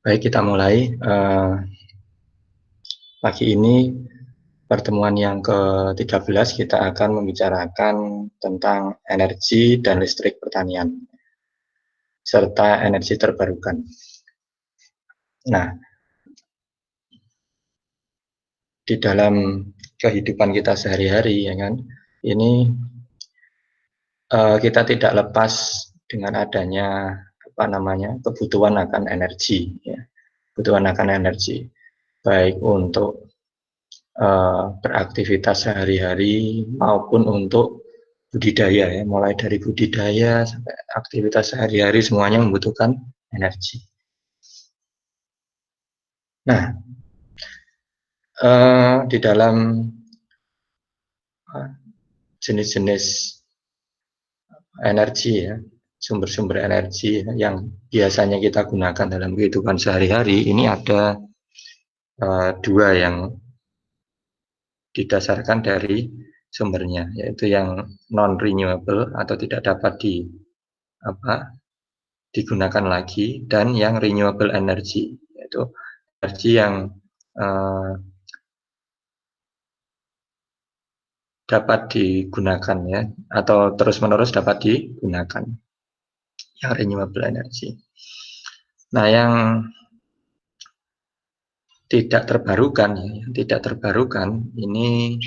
Baik, kita mulai. Pagi ini pertemuan yang ke-13 kita akan membicarakan tentang energi dan listrik pertanian serta energi terbarukan. Nah, di dalam kehidupan kita sehari-hari, ya kan, ini kita tidak lepas dengan adanya kebutuhan akan energi, ya. Kebutuhan akan energi, baik untuk beraktivitas sehari-hari maupun untuk budidaya, ya, mulai dari budidaya sampai aktivitas sehari-hari semuanya membutuhkan energi. Nah, di dalam jenis-jenis energi, ya, sumber-sumber energi yang biasanya kita gunakan dalam kehidupan sehari-hari, ini ada dua yang didasarkan dari sumbernya, yaitu yang non renewable atau tidak dapat digunakan lagi, dan yang renewable energy, yaitu energi yang dapat digunakan, ya, atau terus-menerus dapat digunakan, yang renewable energy. Nah, yang tidak terbarukan, ini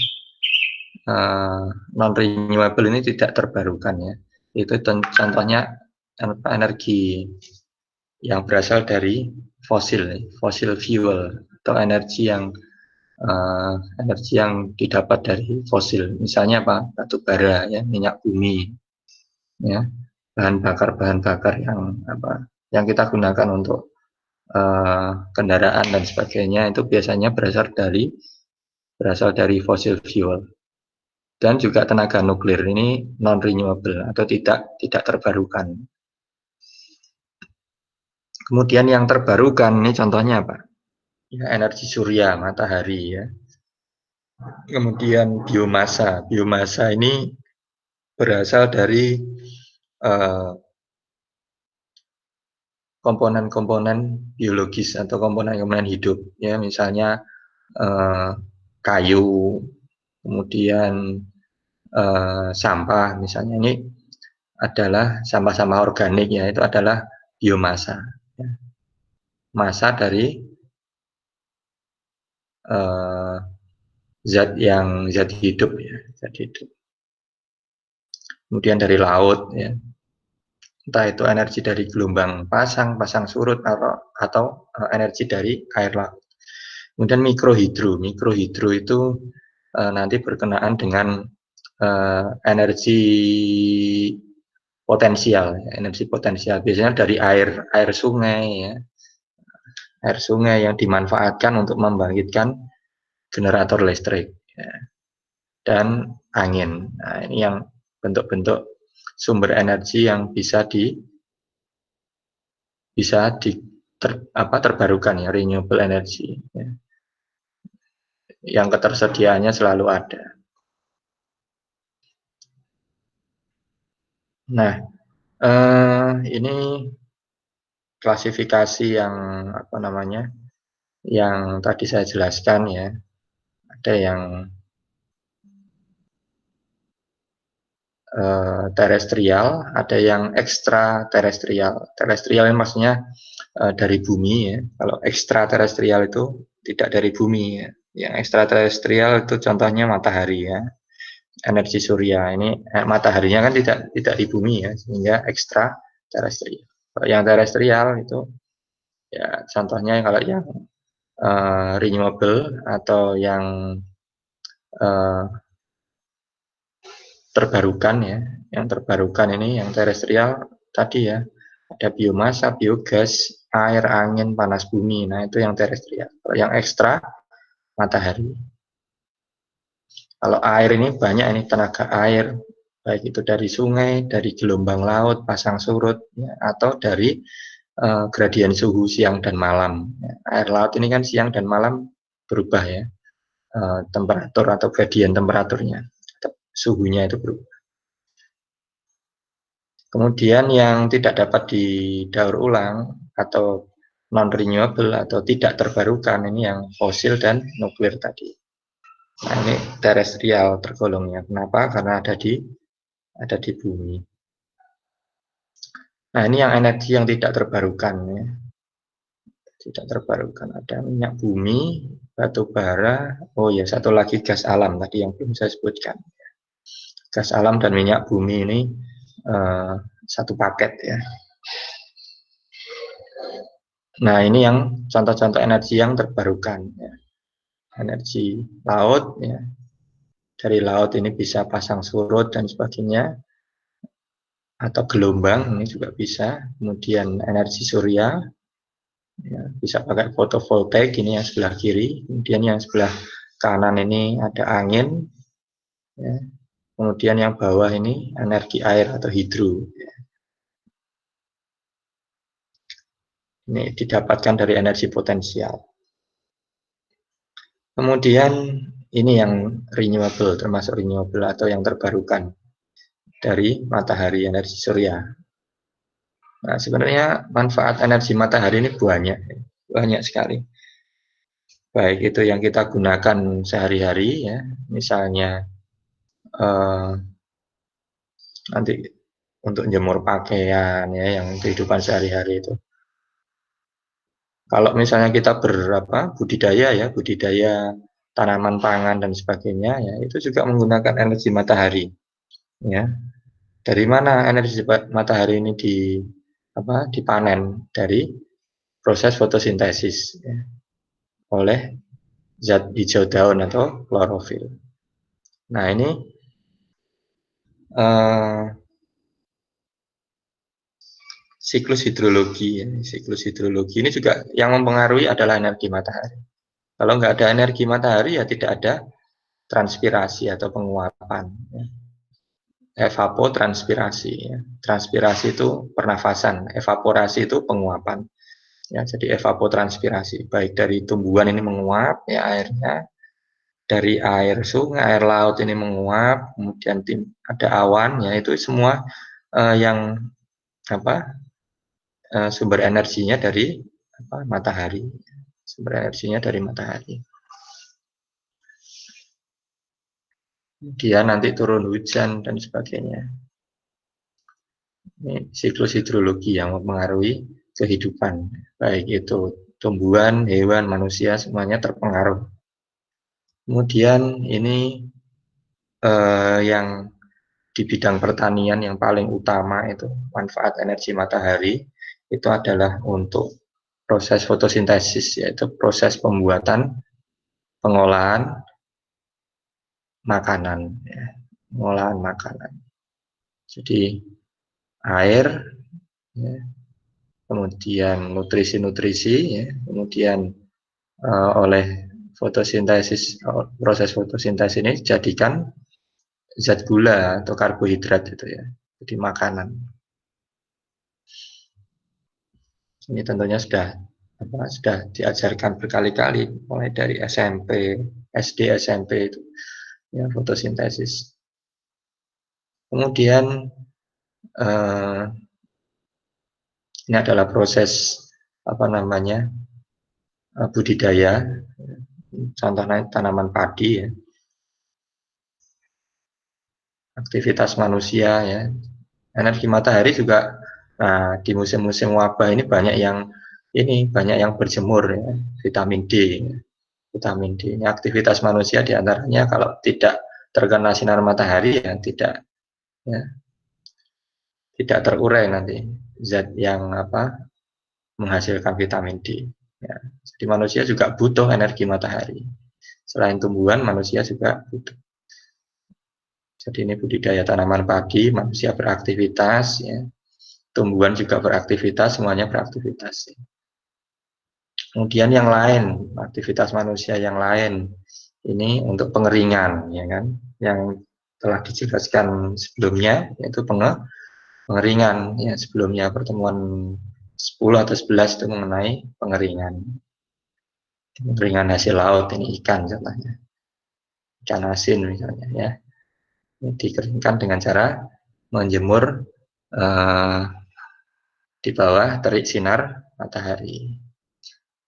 non renewable ini tidak terbarukan, ya. Itu contohnya energi yang berasal dari fossil fuel, atau energi yang didapat dari fosil. Misalnya apa? Batu bara, ya, minyak bumi, ya, bahan bakar yang kita gunakan untuk kendaraan dan sebagainya, itu biasanya berasal dari fossil fuel. Dan juga tenaga nuklir ini non renewable atau tidak terbarukan. Kemudian yang terbarukan ini contohnya apa? Ya, energi surya, matahari, ya. Kemudian biomasa. Biomasa ini berasal dari komponen-komponen biologis atau komponen-komponen hidup, ya, misalnya kayu, kemudian sampah, misalnya ini adalah sampah-sampah organik, ya, itu adalah biomasa, ya. Masa dari zat hidup, ya, zat hidup. Kemudian dari laut, ya, entah itu energi dari gelombang pasang surut, atau energi dari air laut. Kemudian mikrohidro itu nanti berkenaan dengan energi potensial, biasanya dari air sungai, ya, air sungai yang dimanfaatkan untuk membangkitkan generator listrik, ya, dan angin. Nah, ini yang bentuk-bentuk sumber energi yang bisa terbarukan, ya, renewable energy, ya, yang ketersediaannya selalu ada. Nah, ini klasifikasi yang tadi saya jelaskan, ya. Ada yang terestrial, ada yang ekstra terestrial. Terestrial ini maksudnya dari bumi, ya. Kalau ekstra terestrial itu tidak dari bumi, ya. Yang ekstra terestrial itu contohnya matahari, ya. Energi surya ini mataharinya kan tidak di bumi, ya, sehingga ekstra terestrial. Kalau yang terestrial itu, ya, contohnya kalau yang renewable atau yang terbarukan, ya. Yang terbarukan ini yang terestrial tadi, ya, ada biomasa, biogas, air, angin, panas bumi. Nah, itu yang terestrial. Kalau yang ekstra, matahari. Kalau air ini banyak, ini tenaga air, baik itu dari sungai, dari gelombang laut, pasang surut, ya, atau dari gradien suhu siang dan malam. Ya. Air laut ini kan siang dan malam berubah, ya, temperatur atau gradien temperaturnya, suhunya itu berubah. Kemudian yang tidak dapat didaur ulang atau non renewable atau tidak terbarukan, ini yang fosil dan nuklir tadi. Nah, ini terestrial tergolongnya. Kenapa? Karena ada di bumi. Nah, ini yang energi yang tidak terbarukan ya. Tidak terbarukan, ada minyak bumi, batu bara, oh ya satu lagi gas alam tadi yang belum saya sebutkan. Gas alam dan minyak bumi ini satu paket ya. Nah, ini yang contoh-contoh energi yang terbarukan ya. Energi laut ya. Dari laut ini bisa pasang surut dan sebagainya, atau gelombang ini juga bisa. Kemudian energi surya ya, bisa pakai fotovoltaik, ini yang sebelah kiri. Kemudian yang sebelah kanan ini ada angin ya. Kemudian yang bawah ini energi air atau hidro ya. Ini didapatkan dari energi potensial. Kemudian ini yang renewable, termasuk renewable atau yang terbarukan dari matahari, energi surya. Nah, sebenarnya manfaat energi matahari ini banyak sekali. Baik itu yang kita gunakan sehari-hari ya, misalnya nanti untuk jemur pakaian ya, yang kehidupan sehari-hari itu. Kalau misalnya kita budidaya tanaman pangan dan sebagainya ya, itu juga menggunakan energi matahari ya. Dari mana energi matahari ini dipanen? Dari proses fotosintesis ya, oleh zat hijau daun atau klorofil. Nah, ini siklus hidrologi ya. Siklus hidrologi ini juga yang mempengaruhi adalah energi matahari. Kalau nggak ada energi matahari ya tidak ada transpirasi atau penguapan ya. Evapotranspirasi ya. Transpirasi itu pernafasan, evaporasi itu penguapan ya. Jadi evapotranspirasi, baik dari tumbuhan ini menguap ya airnya, dari air sungai, air laut ini menguap, kemudian ada awan ya, itu semua yang sumber energinya dari matahari. Sumber energinya dari matahari. Kemudian nanti turun hujan dan sebagainya. Ini siklus hidrologi yang mempengaruhi kehidupan, baik itu tumbuhan, hewan, manusia, semuanya terpengaruh. Kemudian ini yang di bidang pertanian yang paling utama itu manfaat energi matahari itu adalah untuk proses fotosintesis, yaitu proses pembuatan pengolahan makanan ya. Pengolahan makanan. Jadi air ya, kemudian nutrisi-nutrisi ya, kemudian oleh fotosintesis, proses fotosintesis ini dijadikan zat gula atau karbohidrat itu ya, jadi makanan. Ini tentunya sudah diajarkan berkali-kali mulai dari SMP, SD, SMP itu ya, fotosintesis. Kemudian ini adalah proses budidaya, contohnya tanaman padi ya. Aktivitas manusia ya. Energi matahari juga di musim-musim wabah ini banyak yang berjemur ya, vitamin D. Vitamin D ini aktivitas manusia diantaranya kalau tidak terkena sinar matahari ya tidak terurai nanti zat yang menghasilkan vitamin D. Ya. Jadi manusia juga butuh energi matahari. Selain tumbuhan, manusia juga butuh. Jadi ini budidaya tanaman padi, manusia beraktivitas, ya. Tumbuhan juga beraktivitas, semuanya beraktivitas. Ya. Kemudian yang lain, aktivitas manusia yang lain, ini untuk pengeringan, ya kan? Yang telah dijelaskan sebelumnya, yaitu pengeringan. Ya, sebelumnya pertemuan 10 atau 11 itu mengenai pengeringan. Pengeringan hasil laut, ini ikan contohnya. Ikan asin misalnya, ya. Dikeringkan dengan cara menjemur di bawah terik sinar matahari.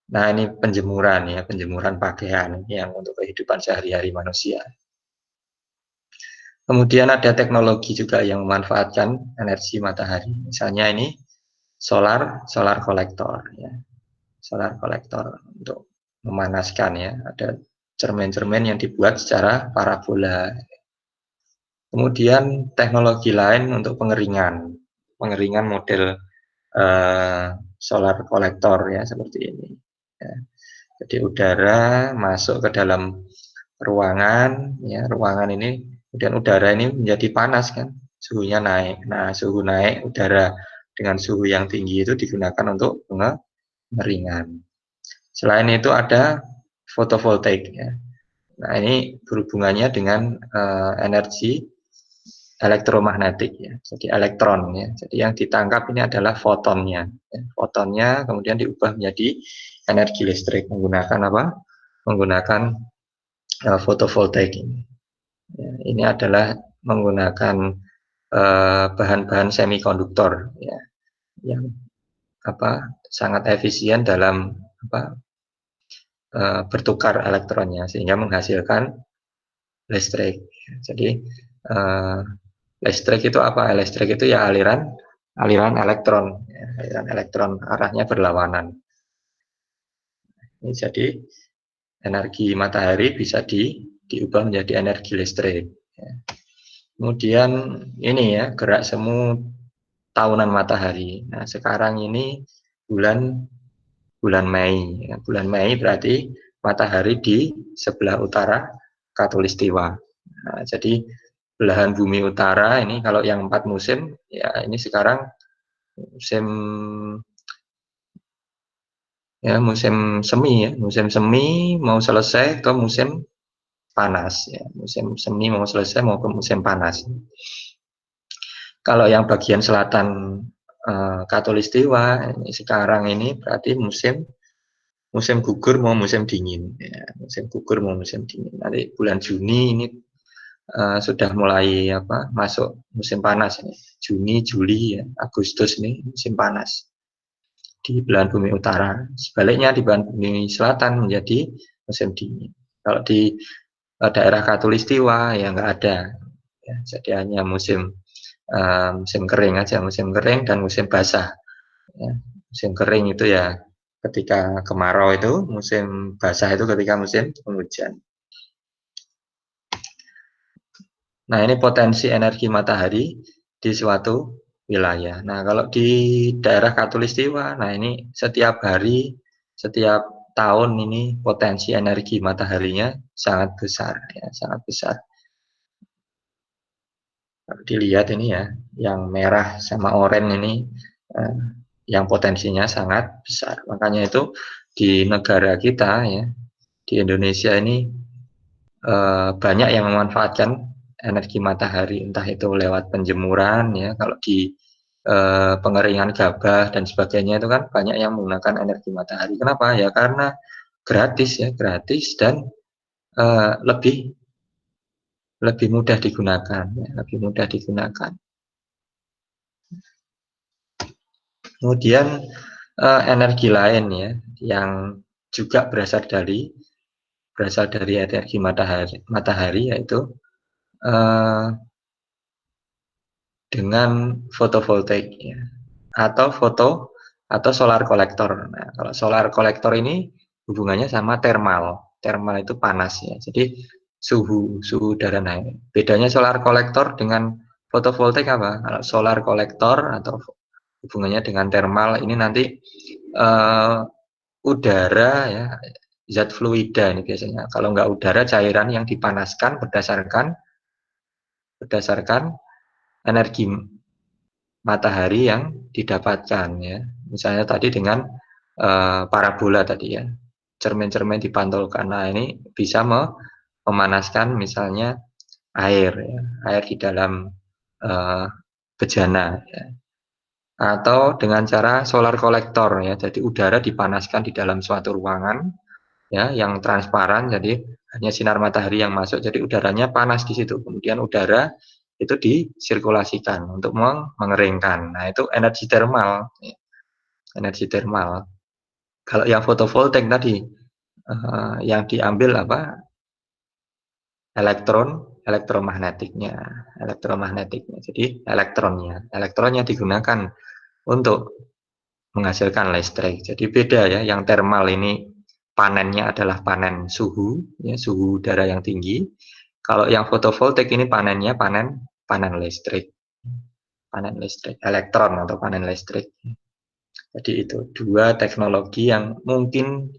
Nah, ini penjemuran ya, penjemuran pakaian yang untuk kehidupan sehari-hari manusia. Kemudian ada teknologi juga yang memanfaatkan energi matahari. Misalnya ini solar kolektor ya. Solar kolektor untuk memanaskan ya. Ada cermin-cermin yang dibuat secara parabola. Kemudian teknologi lain untuk pengeringan. Pengeringan model solar kolektor ya seperti ini. Ya. Jadi udara masuk ke dalam ruangan, ya ruangan ini, kemudian udara ini menjadi panas kan, suhunya naik. Nah, suhu naik udara dengan suhu yang tinggi itu digunakan untuk pengeringan. Selain itu ada fotovoltaik ya. Nah, ini berhubungannya dengan energi elektromagnetik ya. Jadi elektron ya. Jadi yang ditangkap ini adalah fotonnya. Ya. Fotonnya kemudian diubah menjadi energi listrik menggunakan apa? Menggunakan fotovoltaik ini. Ya, ini adalah menggunakan bahan-bahan semikonduktor ya, yang sangat efisien dalam bertukar elektronnya sehingga menghasilkan listrik. Jadi listrik itu apa? Listrik itu ya aliran elektron, ya, aliran elektron arahnya berlawanan. Ini jadi energi matahari bisa diubah menjadi energi listrik. Ya. Kemudian ini ya gerak semu tahunan matahari. Nah sekarang ini bulan Mei. Ya. Bulan Mei berarti matahari di sebelah utara Khatulistiwa. Nah, jadi belahan bumi utara ini kalau yang 4 musim ya ini sekarang musim musim semi mau selesai ke musim panas ya, musim semi mau selesai mau ke musim panas. Kalau yang bagian selatan Khatulistiwa ini sekarang ini berarti musim gugur mau musim dingin ya, musim gugur mau musim dingin. Nanti bulan Juni ini sudah mulai masuk musim panas ini. Juni, Juli, ya, Agustus ini musim panas di belahan bumi utara. Sebaliknya di belahan bumi selatan menjadi musim dingin. Kalau di daerah Khatulistiwa ya nggak ada. Ya, jadi hanya musim kering aja, musim kering dan musim basah. Ya, musim kering itu ya ketika kemarau itu, musim basah itu ketika musim penghujan. Nah, ini potensi energi matahari di suatu wilayah. Nah, kalau di daerah Khatulistiwa, nah ini setiap hari, setiap tahun ini potensi energi mataharinya sangat besar, ya, sangat besar. Kalau dilihat ini ya, yang merah sama oranye ini yang potensinya sangat besar. Makanya itu di negara kita ya, di Indonesia ini banyak yang memanfaatkan energi matahari, entah itu lewat penjemuran ya, kalau di pengeringan gabah dan sebagainya itu kan banyak yang menggunakan energi matahari. Kenapa? Ya karena gratis ya, gratis dan lebih mudah digunakan, ya, lebih mudah digunakan. Kemudian energi lain ya, yang juga berasal dari energi matahari yaitu dengan fotovoltaik ya, atau solar kolektor. Nah, kalau solar kolektor ini hubungannya sama termal. Termal itu panas ya. Jadi suhu udara naik. Bedanya solar kolektor dengan fotovoltaik apa? Kalau solar kolektor atau hubungannya dengan termal ini nanti udara ya, zat fluida ini biasanya. Kalau nggak udara, cairan yang dipanaskan berdasarkan energi matahari yang didapatkan ya. Misalnya tadi dengan parabola tadi ya, cermin-cermin dipantulkan. Nah ini bisa memanaskan misalnya air ya, air di dalam bejana ya. Atau dengan cara solar kolektor ya, jadi udara dipanaskan di dalam suatu ruangan ya yang transparan, jadi hanya sinar matahari yang masuk, jadi udaranya panas di situ. Kemudian udara itu disirkulasikan untuk mengeringkan. Nah, itu energi termal. Energi termal. Kalau yang fotovoltaik tadi yang diambil apa? Elektromagnetiknya. Jadi elektronnya digunakan untuk menghasilkan listrik. Jadi beda ya, yang thermal ini panennya adalah panen suhu, ya, suhu udara yang tinggi. Kalau yang fotovoltaik ini panennya panen listrik, elektron atau panen listrik. Jadi itu dua teknologi yang mungkin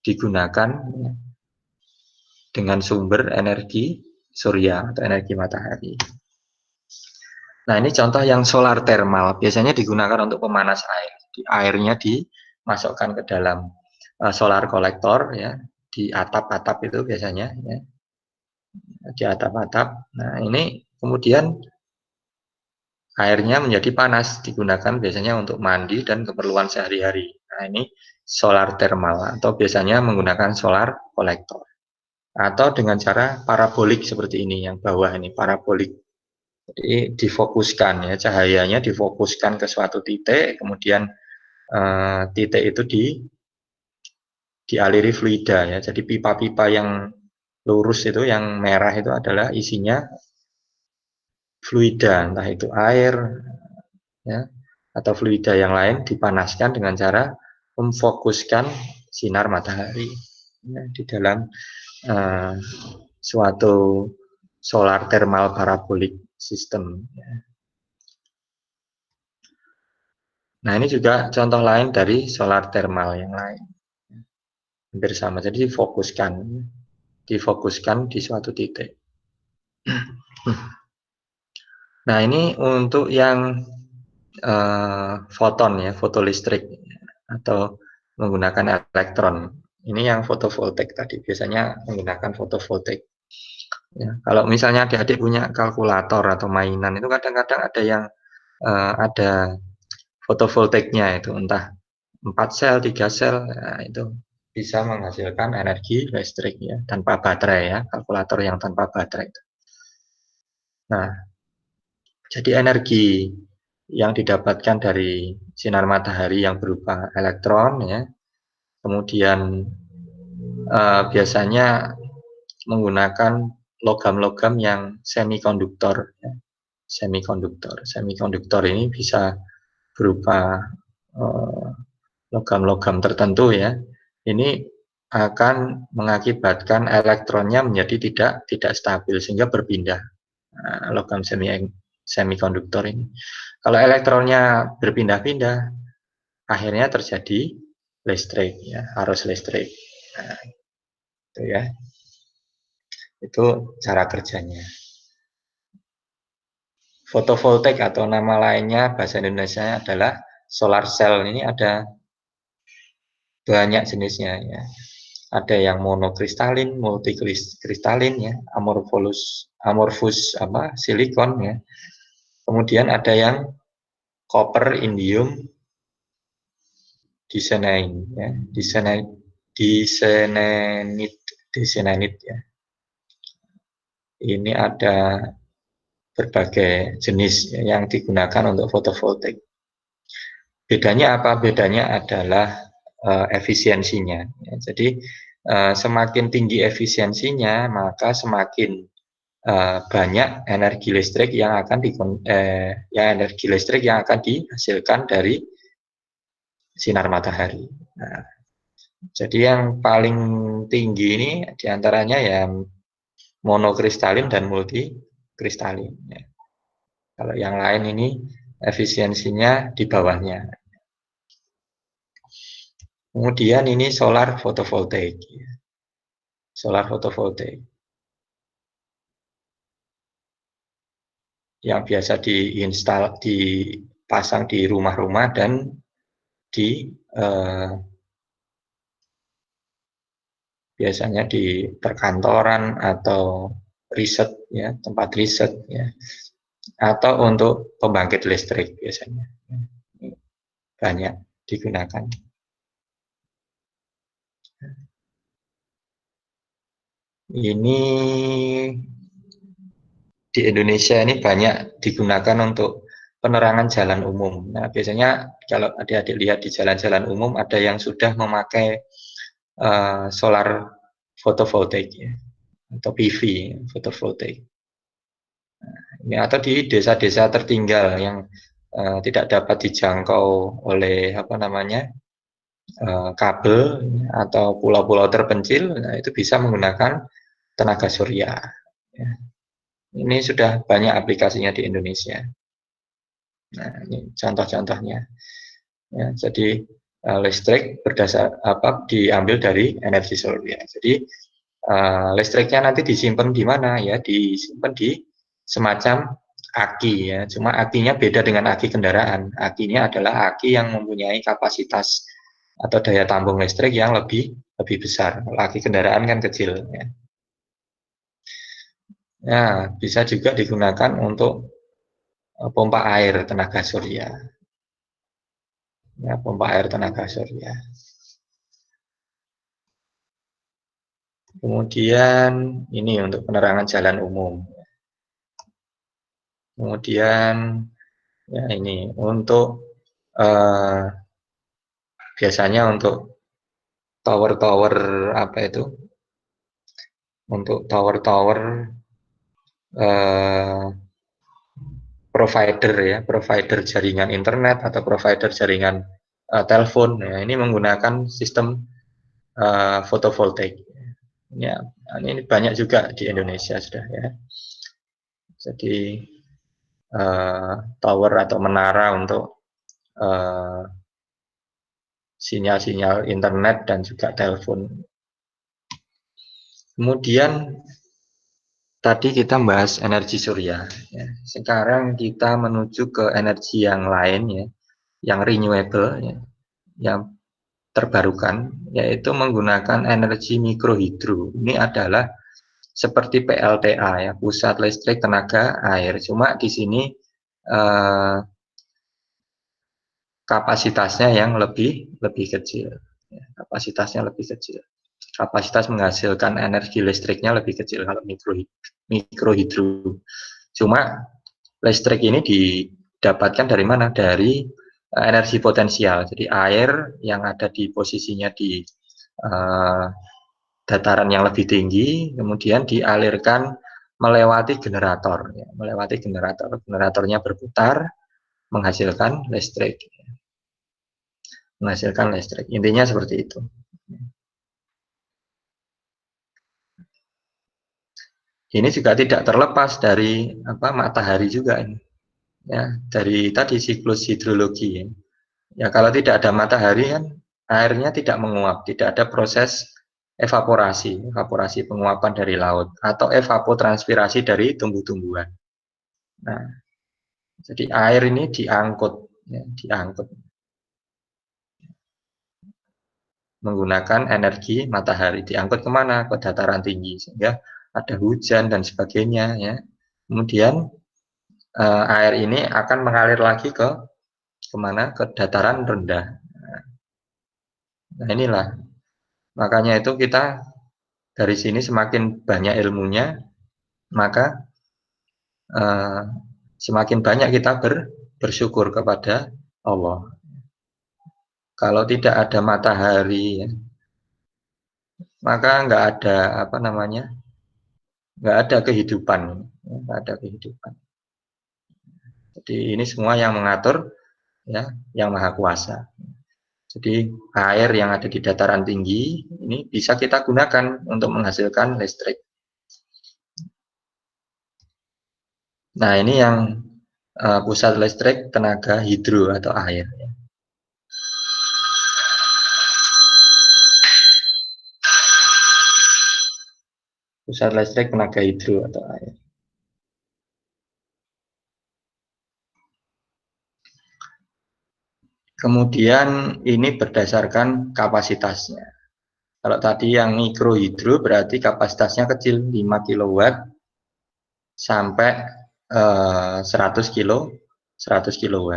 digunakan dengan sumber energi surya atau energi matahari. Nah, ini contoh yang solar thermal. Biasanya digunakan untuk pemanas air. Airnya dimasukkan ke dalam solar kolektor, ya, di atap-atap itu biasanya, ya, di atap-atap. Nah, ini kemudian airnya menjadi panas, digunakan biasanya untuk mandi dan keperluan sehari-hari. Nah, ini solar thermal atau biasanya menggunakan solar kolektor. Atau dengan cara parabolik seperti ini, yang bawah ini parabolik. Jadi difokuskan, ya, cahayanya difokuskan ke suatu titik, kemudian titik itu dialiri fluida, ya. Jadi pipa-pipa yang lurus itu, yang merah itu adalah isinya fluida, entah itu air, ya, atau fluida yang lain dipanaskan dengan cara memfokuskan sinar matahari, ya, di dalam suatu solar thermal parabolic system, ya. Nah, ini juga contoh lain dari solar thermal yang lain, hampir sama. Jadi difokuskan di suatu titik. Nah, ini untuk yang foton, ya, fotolistrik atau menggunakan elektron. Ini yang fotovoltaik tadi, biasanya menggunakan fotovoltaik. Ya, kalau misalnya adik-adik punya kalkulator atau mainan, itu kadang-kadang ada yang ada fotovoltaiknya itu, entah 4 sel, 3 sel, nah, itu bisa menghasilkan energi listrik, ya, tanpa baterai, ya, kalkulator yang tanpa baterai itu. Nah, jadi energi yang didapatkan dari sinar matahari yang berupa elektron, ya, kemudian biasanya menggunakan logam-logam yang semikonduktor, ya. Semikonduktor ini bisa berupa logam-logam tertentu, ya. Ini akan mengakibatkan elektronnya menjadi tidak stabil sehingga berpindah. Nah, logam semikonduktor ini, kalau elektronnya berpindah-pindah, akhirnya terjadi listrik, ya, arus listrik. Nah, itu, ya, itu cara kerjanya. Fotovoltaik atau nama lainnya bahasa Indonesia adalah solar cell. Ini ada banyak jenisnya, ya. Ada yang monokristalin, multikristalin, ya, amorphous silikon, ya. Kemudian ada yang copper, indium, disenain, ya, disenanit, ya. Ini ada berbagai jenis, ya, yang digunakan untuk fotovoltaik. Bedanya apa? Bedanya adalah efisiensinya, ya. Jadi semakin tinggi efisiensinya, maka semakin banyak energi listrik yang akan dihasilkan dari sinar matahari. Nah, jadi yang paling tinggi ini diantaranya yang monokristalin dan multikristalin, ya. Kalau yang lain ini efisiensinya di bawahnya. Kemudian ini solar fotovoltaik, ya. Solar fotovoltaik yang biasa dipasang di rumah-rumah dan di biasanya di perkantoran atau riset, ya, tempat riset, ya, atau untuk pembangkit listrik biasanya, ya, banyak digunakan. Ini di Indonesia ini banyak digunakan untuk penerangan jalan umum. Nah, biasanya kalau adik-adik lihat di jalan-jalan umum ada yang sudah memakai solar fotovoltaik ya, atau PV fotovoltaik. Nah, atau di desa-desa tertinggal yang tidak dapat dijangkau oleh apa namanya kabel atau pulau-pulau terpencil, nah itu bisa menggunakan tenaga surya. Ya. Ini sudah banyak aplikasinya di Indonesia. Nah, ini contoh-contohnya. Ya, jadi listrik berdasar apa diambil dari energi surya. Jadi listriknya nanti disimpan di mana ya? Disimpan di semacam aki ya. Cuma akinya beda dengan aki kendaraan. Akinya adalah aki yang mempunyai kapasitas atau daya tampung listrik yang lebih besar. Kalau aki kendaraan kan kecil ya. Nah, bisa juga digunakan untuk pompa air tenaga surya. Ya, pompa air tenaga surya. Kemudian ini untuk penerangan jalan umum. Kemudian ya ini untuk biasanya untuk tower-tower apa itu? Untuk tower-tower provider ya, provider jaringan internet atau provider jaringan telepon. Ya, ini menggunakan sistem fotovoltaik. Ya, ini banyak juga di Indonesia sudah ya. Jadi tower atau menara untuk sinyal-sinyal internet dan juga telepon. Kemudian tadi kita bahas energi surya. Ya. Sekarang kita menuju ke energi yang lain ya, yang renewable ya, yang terbarukan, yaitu menggunakan energi mikrohidro. Ini adalah seperti PLTA ya, pusat listrik tenaga air. Cuma di sini kapasitasnya yang lebih kecil. Ya, kapasitasnya lebih kecil. Kapasitas menghasilkan energi listriknya lebih kecil kalau mikrohidro. Cuma listrik ini didapatkan dari mana? Dari energi potensial. Jadi air yang ada di posisinya di dataran yang lebih tinggi, kemudian dialirkan melewati generator. Ya, melewati generator. Generatornya berputar, menghasilkan listrik. Menghasilkan listrik. Intinya seperti itu. Ini juga tidak terlepas dari apa matahari juga ini. Ya, dari tadi siklus hidrologi. Ya, kalau tidak ada matahari kan airnya tidak menguap, tidak ada proses evaporasi penguapan dari laut atau evapotranspirasi dari tumbuh-tumbuhan. Nah, jadi air ini diangkut, ya, diangkut menggunakan energi matahari, diangkut kemana? Ke dataran tinggi sehingga ada hujan dan sebagainya. Ya. Kemudian air ini akan mengalir lagi ke kemana? Ke dataran rendah. Nah inilah makanya itu kita dari sini semakin banyak ilmunya, maka semakin banyak kita bersyukur kepada Allah. Kalau tidak ada matahari, ya, maka nggak ada apa namanya, nggak ada kehidupan, nggak ada kehidupan. Jadi ini semua yang mengatur, ya, yang maha kuasa. Jadi air yang ada di dataran tinggi ini bisa kita gunakan untuk menghasilkan listrik. Nah ini yang pusat listrik tenaga hidro atau air. Pusat listrik tenaga hidro atau air. Kemudian ini berdasarkan kapasitasnya. Kalau tadi yang mikrohidro berarti kapasitasnya kecil 5 kW sampai 100 kilo 100 kW.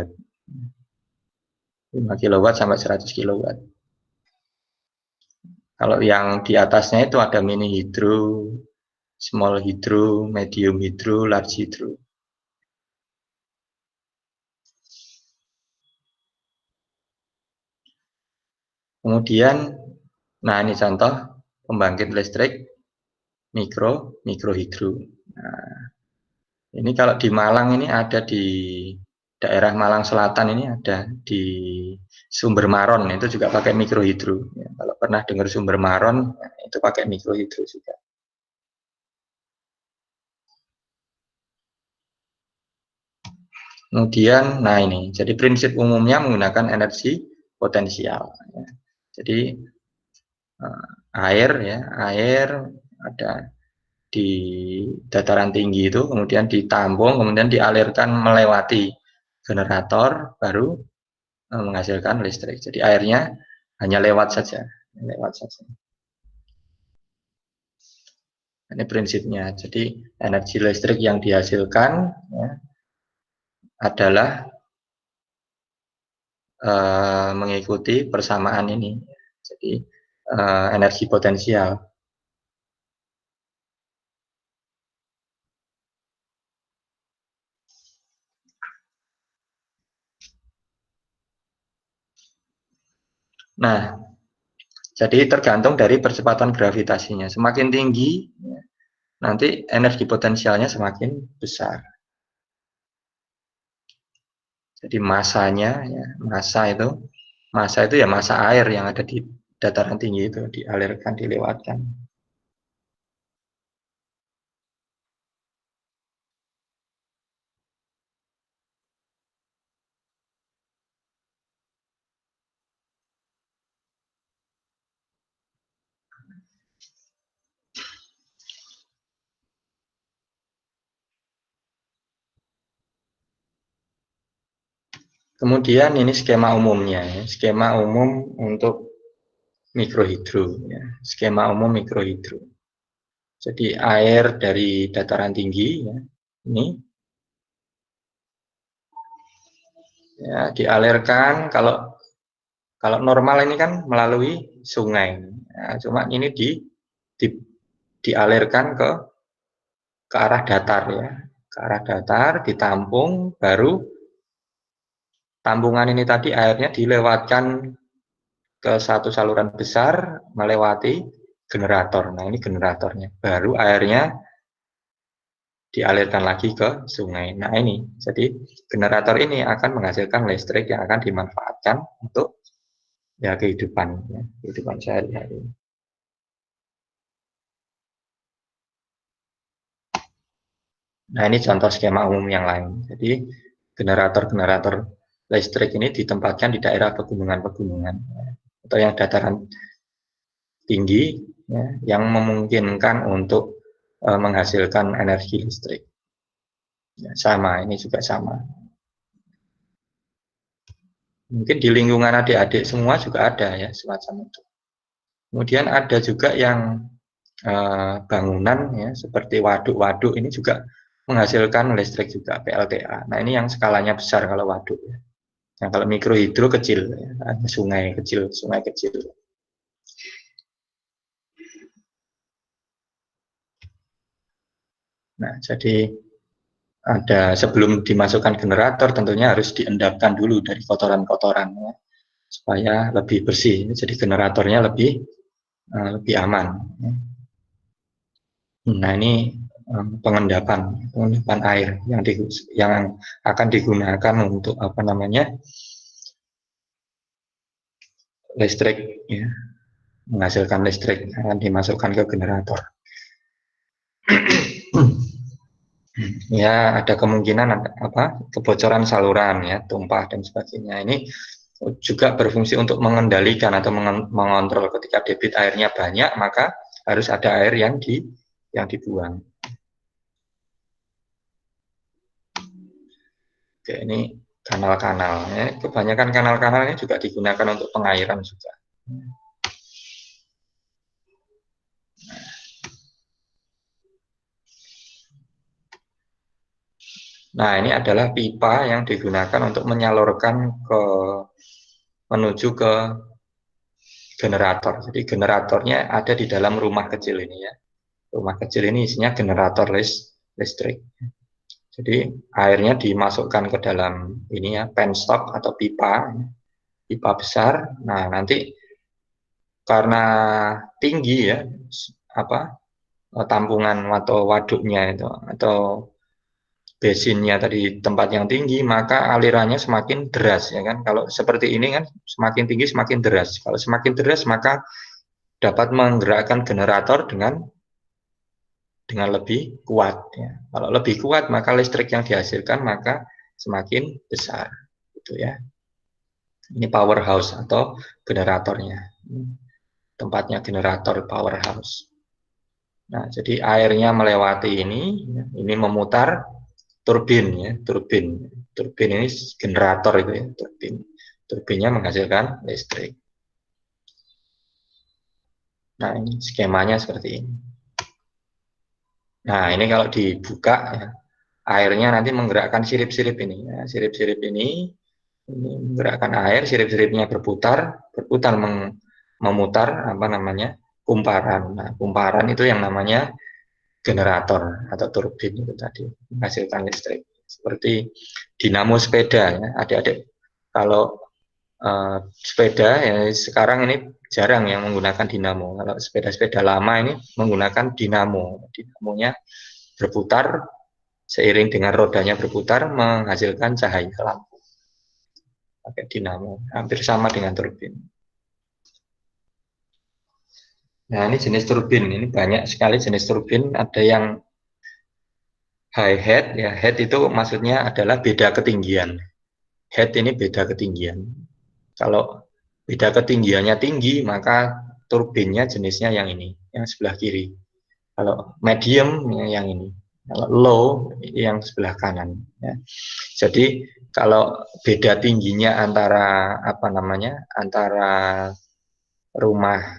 5 kW sampai 100 kW. Kalau yang di atasnya itu ada mini hidro, small hidro, medium hidro, large hidro. Kemudian, nah ini contoh pembangkit listrik mikrohidro. Nah, ini kalau di Malang ini ada di daerah Malang Selatan ini ada di Sumber Maron, itu juga pakai mikrohidro. Ya, kalau pernah dengar Sumber Maron, itu pakai mikrohidro juga. Kemudian, nah ini, jadi prinsip umumnya menggunakan energi potensial. Ya. Jadi air ya, air ada di dataran tinggi itu, kemudian ditampung, kemudian dialirkan melewati generator, baru menghasilkan listrik. Jadi airnya hanya lewat saja, lewat saja. Ini prinsipnya. Jadi energi listrik yang dihasilkan ya, adalah mengikuti persamaan ini. Jadi energi potensial. Nah, jadi tergantung dari percepatan gravitasinya. Semakin tinggi, nanti energi potensialnya semakin besar. Jadi masanya, ya, masa itu ya masa air yang ada di dataran tinggi itu dialirkan, dilewatkan. Kemudian ini skema umumnya, ya. Skema umum untuk mikrohidro, ya. Skema umum mikrohidro. Jadi air dari dataran tinggi, ya, ini ya, dialirkan. Kalau normal ini kan melalui sungai, ya, cuma ini di, dialirkan ke arah datar ya, ke arah datar, ditampung, baru tampungan ini tadi airnya dilewatkan ke satu saluran besar melewati generator. Nah ini generatornya, baru airnya dialirkan lagi ke sungai. Nah ini, jadi generator ini akan menghasilkan listrik yang akan dimanfaatkan untuk ya kehidupan, ya, kehidupan sehari-hari. Nah ini contoh skema umum yang lain. Jadi generator-generator listrik ini ditempatkan di daerah pegunungan-pegunungan atau yang dataran tinggi ya, yang memungkinkan untuk menghasilkan energi listrik. Ya, sama, ini juga sama. Mungkin di lingkungan adik-adik semua juga ada ya semacam itu. Kemudian ada juga yang bangunan ya seperti waduk-waduk ini juga menghasilkan listrik juga PLTA. Nah ini yang skalanya besar kalau waduk ya. Nah kalau mikrohidro kecil ya, sungai kecil, sungai kecil. Nah jadi ada sebelum dimasukkan generator tentunya harus diendapkan dulu dari kotoran-kotoran ya, supaya lebih bersih. Jadi generatornya lebih aman. Nah ini pengendapan air yang akan digunakan untuk apa namanya listrik, ya, menghasilkan listrik akan dimasukkan ke generator. Ya ada kemungkinan apa kebocoran saluran ya, tumpah dan sebagainya. Ini juga berfungsi untuk mengendalikan atau mengontrol ketika debit airnya banyak, maka harus ada air yang dibuang. Oke, ini kanal-kanal ya. Kebanyakan kanal-kanal ini juga digunakan untuk pengairan juga. Nah, ini adalah pipa yang digunakan untuk menyalurkan menuju ke generator. Jadi generatornya ada di dalam rumah kecil ini ya. Rumah kecil ini isinya generator listrik. Jadi airnya dimasukkan ke dalam ini ya penstock atau pipa besar. Nah nanti karena tinggi ya tampungan atau waduknya itu atau basinnya tadi tempat yang tinggi, maka alirannya semakin deras ya kan. Kalau seperti ini kan semakin tinggi semakin deras. Kalau semakin deras maka dapat menggerakkan generator dengan lebih kuat ya. Kalau lebih kuat maka listrik yang dihasilkan maka semakin besar gitu ya. Ini powerhouse atau generatornya. Tempatnya generator powerhouse. Nah, jadi airnya melewati ini memutar turbin ya, turbin ini generator itu ya, turbinnya menghasilkan listrik. Nah, ini skemanya seperti ini. Nah, ini kalau dibuka ya, airnya nanti menggerakkan sirip-sirip ini ya, sirip-sirip ini menggerakkan air, sirip-siripnya berputar memutar apa namanya? Kumparan. Nah, kumparan itu yang namanya generator atau turbin itu tadi menghasilkan listrik seperti dinamo sepeda ya adik-adik. Kalau sepeda ya sekarang ini jarang yang menggunakan dinamo. Kalau sepeda-sepeda lama ini menggunakan dinamonya berputar seiring dengan rodanya berputar menghasilkan cahaya lampu pakai dinamo, hampir sama dengan turbin. Nah, ini jenis turbin, ini banyak sekali jenis turbin, ada yang high head, ya head itu maksudnya adalah beda ketinggian. Head ini beda ketinggian. Kalau beda ketinggiannya tinggi, maka turbinnya jenisnya yang ini, yang sebelah kiri. Kalau medium, yang ini. Kalau low, yang sebelah kanan. Ya. Jadi kalau beda tingginya antara apa namanya, antara rumah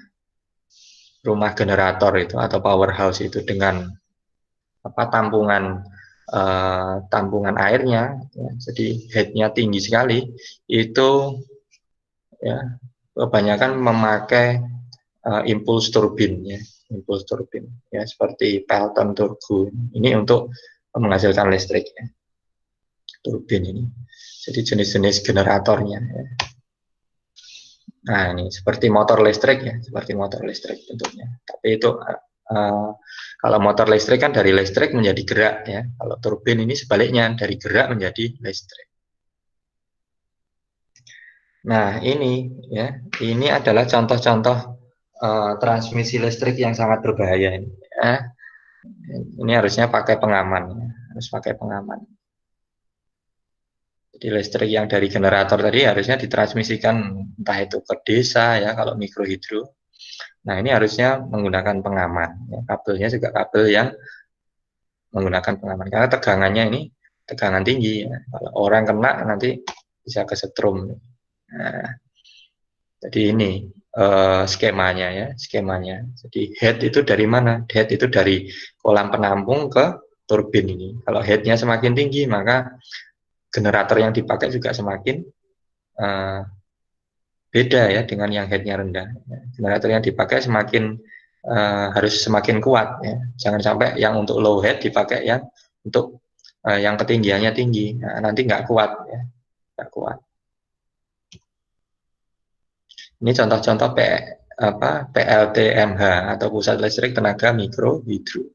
generator itu atau powerhouse itu dengan apa tampungan airnya ya, jadi headnya tinggi sekali itu ya kebanyakan memakai impuls turbin ya, impuls turbin ya seperti Pelton turbo ini untuk menghasilkan listrik ya, turbin ini jadi jenis-jenis generatornya ya. Nah ini seperti motor listrik ya, seperti motor listrik bentuknya tapi itu kalau motor listrik kan dari listrik menjadi gerak ya. Kalau turbin ini sebaliknya dari gerak menjadi listrik. Nah ini ya, ini adalah contoh-contoh transmisi listrik yang sangat berbahaya ini. Ya. Ini harusnya pakai pengaman, ya. Harus pakai pengaman. Jadi listrik yang dari generator tadi harusnya ditransmisikan entah itu ke desa ya kalau mikrohidro. Nah ini harusnya menggunakan pengaman. Ya. Kabelnya juga kabel yang menggunakan pengaman karena tegangannya ini tegangan tinggi ya. Kalau orang kena nanti bisa kesetrum. Nah, jadi ini skemanya ya, skemanya. Jadi head itu dari mana? Head itu dari kolam penampung ke turbin ini. Kalau headnya semakin tinggi maka generator yang dipakai juga semakin beda ya dengan yang headnya rendah. Generator yang dipakai harus semakin kuat ya. Jangan sampai yang untuk low head dipakai yang untuk yang ketinggiannya tinggi. Nah, nanti nggak kuat ya, nggak kuat. Ini contoh-contoh PLTMH atau pusat listrik tenaga mikro hidro.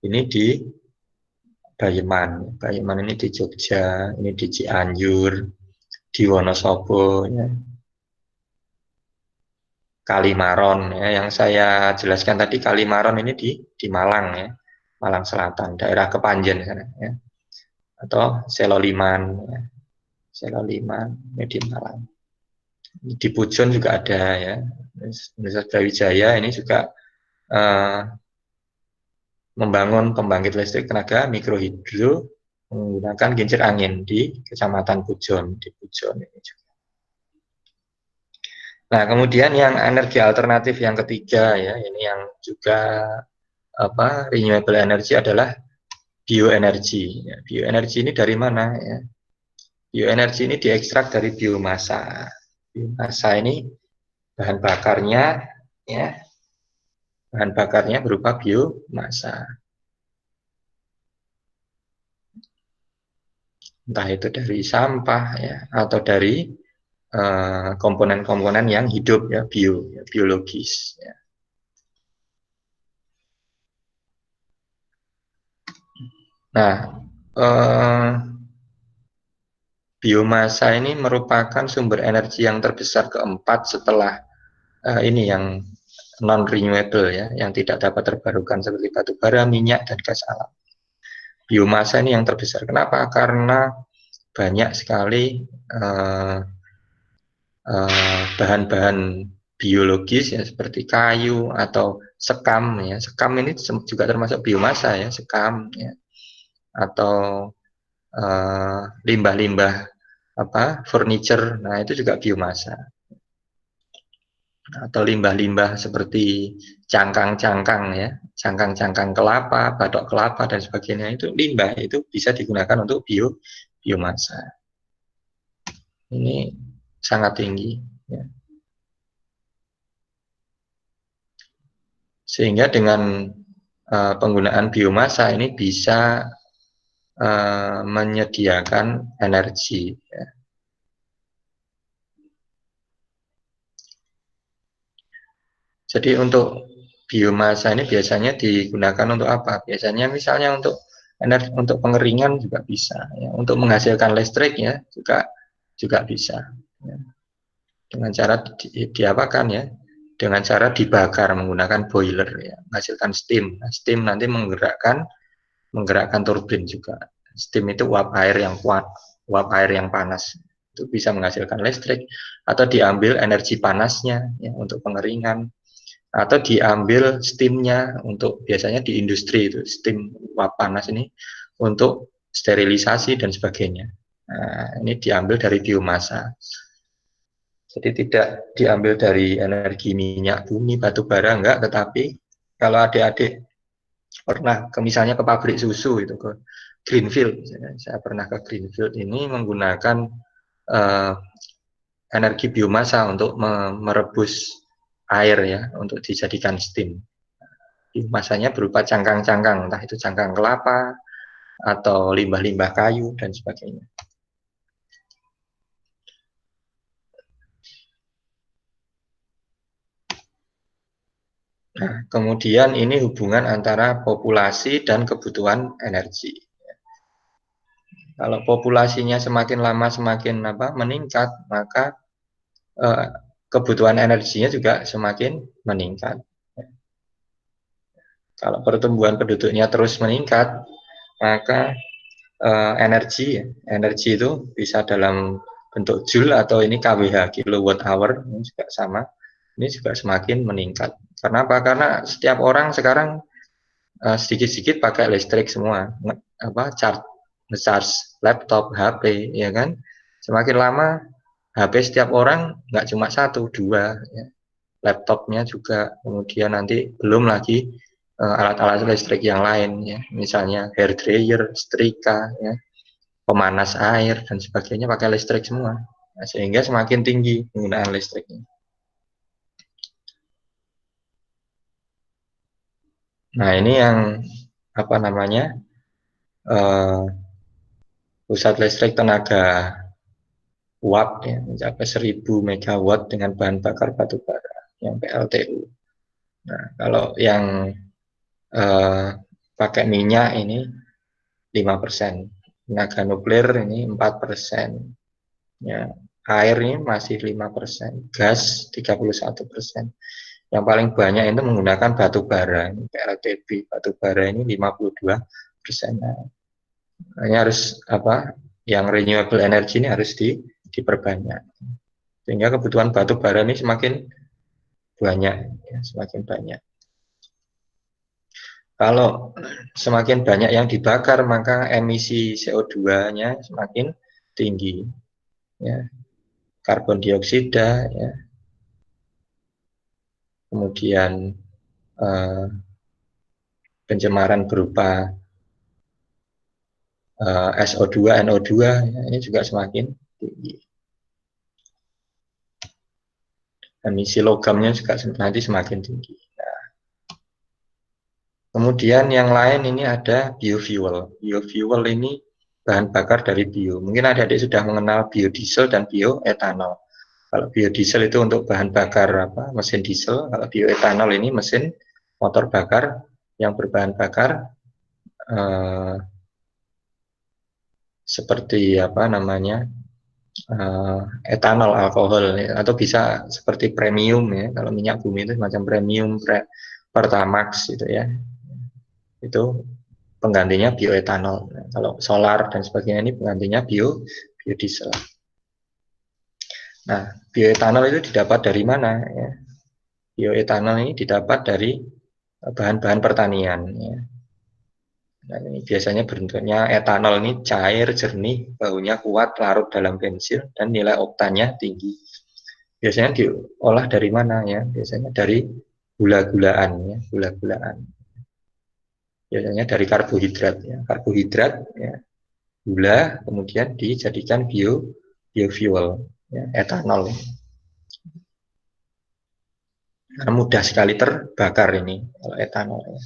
Ini di Bayeman. Bayeman ini di Jogja, ini di Cianjur, di Wonosobo ya. Kalimaron ya, yang saya jelaskan tadi Kalimaron ini di Malang ya, Malang Selatan, daerah Kepanjen sana ya, atau Seloliman ya, Seloliman ini di Malang. Di Pujon juga ada ya, Universitas Brawijaya ini juga membangun pembangkit listrik tenaga mikrohidro menggunakan kincir angin di Kecamatan Pujon di Pujon ini juga. Nah, kemudian yang energi alternatif yang ketiga ya, ini yang juga renewable energy adalah bioenergi. Ya, bioenergi ini dari mana ya? Bioenergi ini diekstrak dari biomasa. Biomasa ini bahan bakarnya ya, bahan bakarnya berupa biomasa. Entah itu dari sampah ya, atau dari komponen-komponen yang hidup ya, biologis ya. Nah, biomasa ini merupakan sumber energi yang terbesar keempat setelah ini yang non renewable ya, yang tidak dapat terbarukan seperti batu bara, minyak dan gas alam. Biomasa ini yang terbesar. Kenapa? Karena banyak sekali bahan-bahan biologis ya, seperti kayu atau sekam ya. Sekam ini juga termasuk biomasa ya, sekam ya, atau limbah-limbah furniture. Nah, itu juga biomasa. Atau limbah-limbah seperti cangkang-cangkang ya, cangkang-cangkang kelapa, batok kelapa dan sebagainya, itu limbah, itu bisa digunakan untuk biomasa. Ini sangat tinggi ya. Sehingga dengan penggunaan biomasa ini bisa menyediakan energi ya. Jadi untuk biomasa ini biasanya digunakan untuk apa? Biasanya misalnya untuk untuk pengeringan juga bisa ya. Untuk menghasilkan listrik ya juga bisa ya. Dengan cara diapakan ya? Dengan cara dibakar menggunakan boiler ya, menghasilkan steam. Nah, steam nanti menggerakkan turbin juga. Steam itu uap air yang kuat, uap air yang panas. Itu bisa menghasilkan listrik, atau diambil energi panasnya ya, untuk pengeringan, atau diambil steamnya untuk biasanya di industri itu steam uap panas ini untuk sterilisasi dan sebagainya. Nah, ini diambil dari biomasa. Jadi tidak diambil dari energi minyak bumi, batu bara, enggak, tetapi kalau adik-adik pernah misalnya ke pabrik susu itu, ke Greenfield, saya pernah ke Greenfield ini menggunakan energi biomasa untuk merebus air ya, untuk dijadikan steam. Biomasanya berupa cangkang-cangkang, entah itu cangkang kelapa atau limbah-limbah kayu dan sebagainya. Nah, kemudian ini hubungan antara populasi dan kebutuhan energi. Kalau populasinya semakin lama semakin meningkat, maka kebutuhan energinya juga semakin meningkat. Kalau pertumbuhan penduduknya terus meningkat, maka energi itu bisa dalam bentuk joule atau ini kWh, kilowatt hour, ini juga sama, ini juga semakin meningkat. Kenapa? Karena setiap orang sekarang sedikit-sedikit pakai listrik semua, charge laptop, HP, ya kan. Semakin lama HP setiap orang nggak cuma satu, dua, ya. Laptopnya juga, kemudian nanti belum lagi alat-alat listrik yang lain, ya. Misalnya hair dryer, setrika, ya, pemanas air dan sebagainya pakai listrik semua. Nah, sehingga semakin tinggi penggunaan listriknya. Nah, ini yang pusat listrik tenaga uap ya, mencapai 1000 megawatt dengan bahan bakar batu bara yang PLTU. Nah, kalau yang pakai minyak ini 5%, tenaga nuklir ini 4%, ya, air ini masih 5%, gas 31%. Yang paling banyak itu menggunakan batu bara, ini PLTB, batu bara ini 52%. Nah, ini harus yang renewable energy ini harus diperbanyak, sehingga kebutuhan batu bara ini semakin banyak ya, semakin banyak. Kalau semakin banyak yang dibakar, maka emisi CO2-nya semakin tinggi ya. Karbon dioksida ya. Kemudian pencemaran berupa SO2, NO2 ya, ini juga semakin tinggi. Emisi logamnya juga nanti semakin tinggi. Nah, kemudian yang lain ini ada biofuel. Biofuel ini bahan bakar dari bio. Mungkin adik-adik sudah mengenal biodiesel dan bioetanol. Kalau biodiesel itu untuk bahan bakar mesin diesel, kalau bioetanol ini mesin motor bakar yang berbahan bakar seperti etanol alkohol ya, atau bisa seperti premium ya, kalau minyak bumi itu semacam premium, Pertamax gitu ya, itu penggantinya bioetanol. Nah, kalau solar dan sebagainya ini penggantinya biodiesel. Nah, bioetanol itu didapat dari mana ya? Bioetanol ini didapat dari bahan-bahan pertanian ya. Nah, ini biasanya bentuknya etanol ini cair, jernih, baunya kuat, larut dalam bensin, dan nilai oktannya tinggi. Biasanya diolah dari mana ya? Biasanya dari gula-gulaan ya, gula-gulaan. Biasanya dari karbohidrat ya, karbohidrat ya, gula kemudian dijadikan biofuel ya, etanol. Karena mudah sekali terbakar ini kalau etanol ya.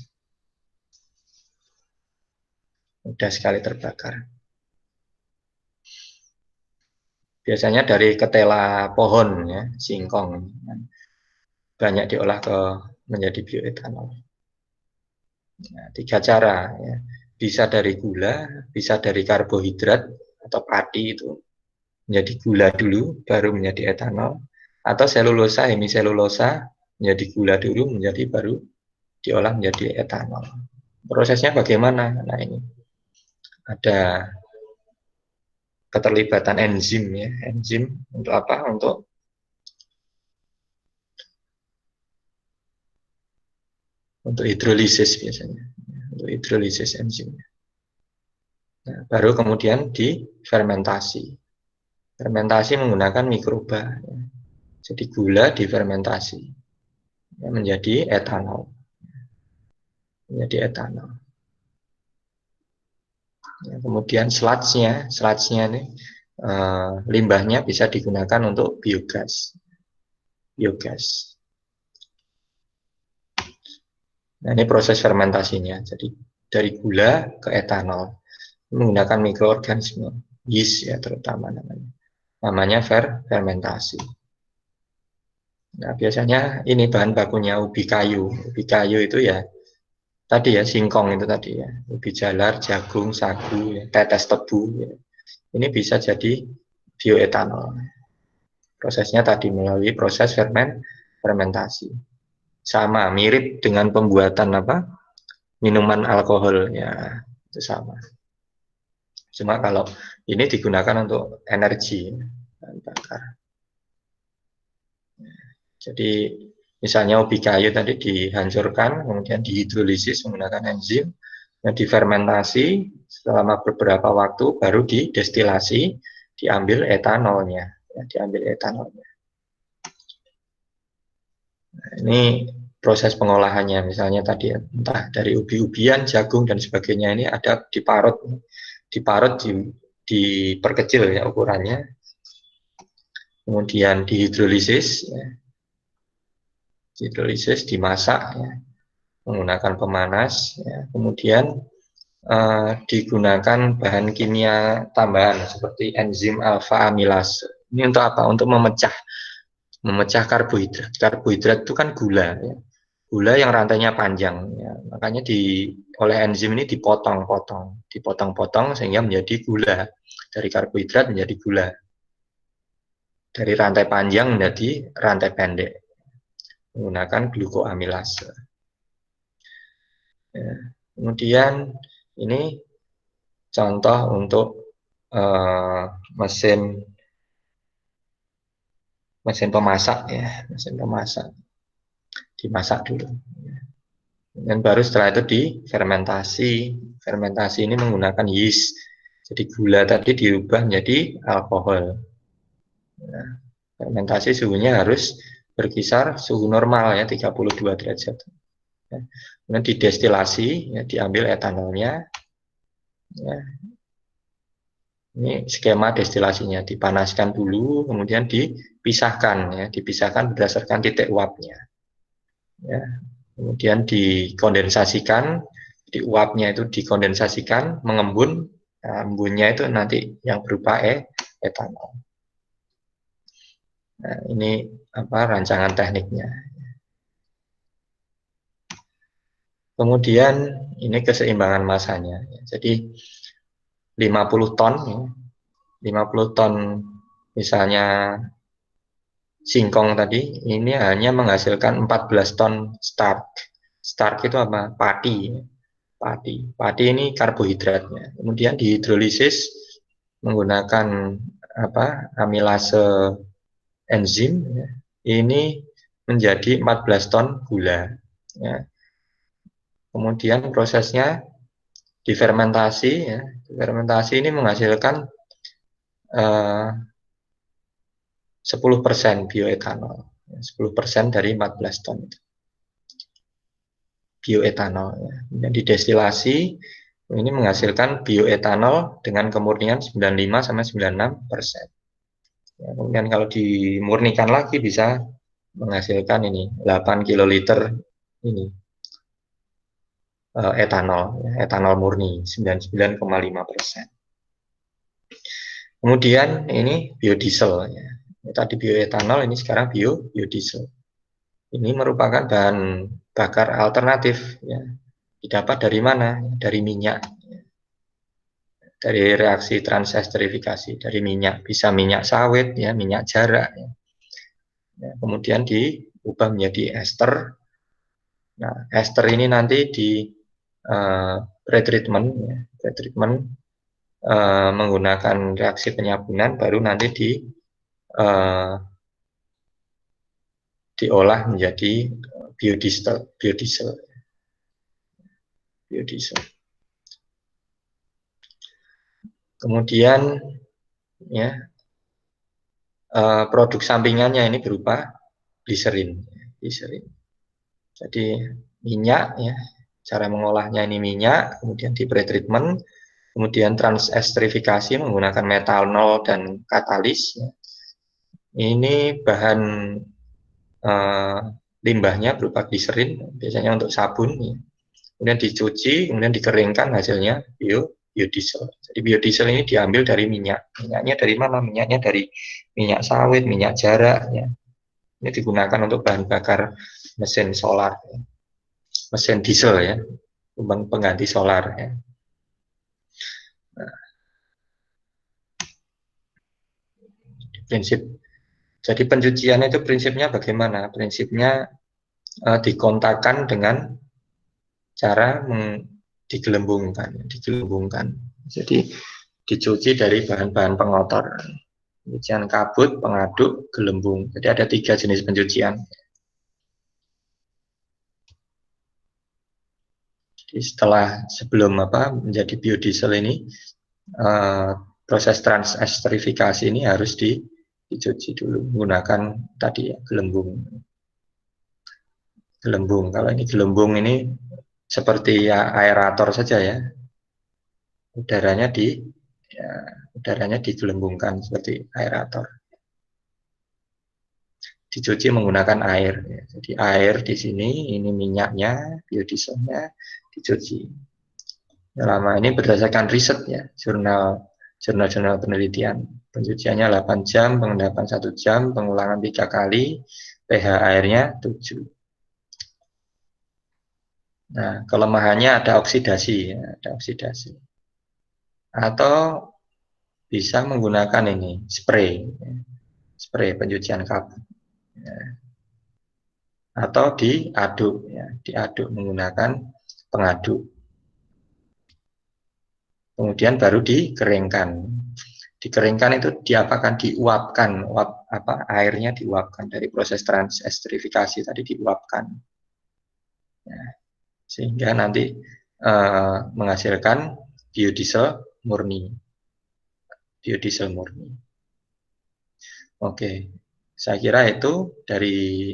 Mudah sekali terbakar. Biasanya dari ketela pohon ya, singkong. Banyak diolah menjadi bioetanol. Nah, 3 cara ya. Bisa dari gula, bisa dari karbohidrat atau padi itu menjadi gula dulu baru menjadi etanol, atau selulosa, hemiselulosa menjadi gula dulu menjadi baru diolah menjadi etanol. Prosesnya bagaimana? Nah, ini ada keterlibatan enzim ya. Enzim untuk apa? Untuk hidrolisis biasanya. Untuk hidrolisis enzim. Nah, baru kemudian difermentasi. Fermentasi menggunakan mikroba. Ya. Jadi gula difermentasi ya, menjadi etanol. Menjadi etanol. Ya, kemudian sludge-nya ini limbahnya bisa digunakan untuk biogas. Nah, ini proses fermentasinya. Jadi dari gula ke etanol menggunakan mikroorganisme, yeast ya terutama namanya. Namanya fermentasi. Nah, biasanya ini bahan bakunya ubi kayu. Ubi kayu itu ya tadi ya singkong itu tadi ya, ubi jalar, jagung, sagu, ya, tetes tebu. Ya. Ini bisa jadi bioetanol. Prosesnya tadi melalui proses fermentasi. Sama, mirip dengan pembuatan minuman alkohol ya, itu sama. Cuma kalau ini digunakan untuk energi bahan bakar. Jadi misalnya ubi kayu tadi dihancurkan, kemudian dihidrolisis menggunakan enzim, dan difermentasi selama beberapa waktu, baru didestilasi, diambil etanolnya. Ya, diambil etanolnya. Nah, ini proses pengolahannya, misalnya tadi entah dari ubi-ubian, jagung dan sebagainya ini ada diparut diperkecil ya ukurannya, kemudian dihidrolisis, ya. Hidrolisis dimasak ya, menggunakan pemanas, ya. Kemudian digunakan bahan kimia tambahan seperti enzim alfa amilase. Ini untuk apa? Untuk memecah karbohidrat. Karbohidrat itu kan gula, ya. Gula yang rantainya panjang, ya. Makanya oleh enzim ini dipotong-potong sehingga menjadi gula. Dari karbohidrat menjadi gula. Dari rantai panjang menjadi rantai pendek menggunakan glukoamilase. Ya. Kemudian ini contoh untuk mesin pemasak ya, mesin pemasak dimasak dulu. Dan baru setelah itu difermentasi. Fermentasi ini menggunakan yeast. Jadi gula tadi diubah menjadi alkohol. Nah, fermentasi suhunya harus berkisar suhu normal ya 32 derajat. Ya. Kemudian didestilasi, ya, diambil etanolnya. Ya. Ini skema destilasinya, dipanaskan dulu, kemudian dipisahkan, ya, dipisahkan berdasarkan titik uapnya. Ya. Kemudian dikondensasikan, di uapnya itu dikondensasikan, mengembun, nah, embunnya itu nanti yang berupa etanol. Nah, ini apa rancangan tekniknya. Kemudian ini keseimbangan masanya. Jadi 50 ton, 50 ton misalnya singkong tadi, ini hanya menghasilkan 14 ton starch. Starch itu apa? Padi. Padi. Padi ini karbohidratnya. Kemudian dihidrolisis menggunakan apa? Amilase enzim. Ya. Ini menjadi 14 ton gula. Ya. Kemudian prosesnya difermentasi. Ya. Difermentasi ini menghasilkan 10% bioetanol. 10% dari 14 ton itu. Bioetanol. Ya. Kemudian didestilasi, ini menghasilkan bioetanol dengan kemurnian 95-96%. Ya, kemudian kalau dimurnikan lagi bisa menghasilkan ini 8 kiloliter ini etanol, ya, etanol murni 99,5%. Kemudian ini biodiesel. Ya. Tadi bioetanol, ini sekarang biodiesel. Ini merupakan bahan bakar alternatif. Ya. Didapat dari mana? Dari minyak. Dari reaksi transesterifikasi, dari minyak. Bisa minyak sawit, ya, minyak jarak. Ya. Ya, kemudian diubah menjadi ester. Nah, ester ini nanti di pretreatment, ya, pretreatment menggunakan reaksi penyabunan, baru nanti diolah menjadi biodiesel, biodiesel, biodiesel. Kemudian ya produk sampingannya ini berupa gliserin, gliserin. Jadi minyak, ya, cara mengolahnya ini minyak, kemudian di pretreatment, kemudian transesterifikasi menggunakan metanol dan katalis. Ya. Ini bahan limbahnya berupa gliserin, biasanya untuk sabun. Ya. Kemudian dicuci, kemudian dikeringkan, hasilnya biodiesel. Jadi biodiesel ini diambil dari minyak. Minyaknya dari mana? Minyaknya dari minyak sawit, minyak jarak. Ya. Ini digunakan untuk bahan bakar mesin solar, ya. Mesin diesel, ya, pengganti solar. Ya. Nah, prinsip. Jadi pencucian itu prinsipnya bagaimana? Prinsipnya dikontakkan dengan cara digelembungkan. Jadi dicuci dari bahan-bahan pengotor. Pencucian kabut, pengaduk, gelembung. Jadi ada 3 jenis pencucian. Jadi sebelum menjadi biodiesel ini, proses transesterifikasi ini harus dicuci dulu menggunakan tadi, ya, gelembung. Gelembung. Kalau ini gelembung ini seperti, ya, aerator saja, ya. Udaranya ya, udaranya digelembungkan seperti aerator. Dicuci menggunakan air. Ya. Jadi air di sini, ini minyaknya, biodieselnya dicuci. Selama ini berdasarkan riset, ya, jurnal penelitian. Pencuciannya 8 jam, pengendapan 1 jam, pengulangan 3 kali, pH airnya 7. Nah, kelemahannya ada oksidasi, ya, ada oksidasi. Atau bisa menggunakan ini spray, ya, spray pencucian kabut. Ya. Atau diaduk, ya, diaduk menggunakan pengaduk. Kemudian baru dikeringkan. Dikeringkan itu diapakan? Diuapkan, airnya diuapkan dari proses transesterifikasi tadi, diuapkan. Ya, sehingga nanti menghasilkan biodiesel murni. Biodiesel murni. Oke, saya kira itu dari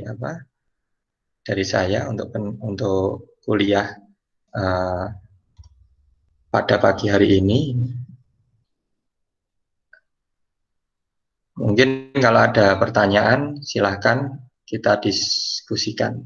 saya untuk kuliah pada pagi hari ini. Mungkin kalau ada pertanyaan, silahkan kita diskusikan.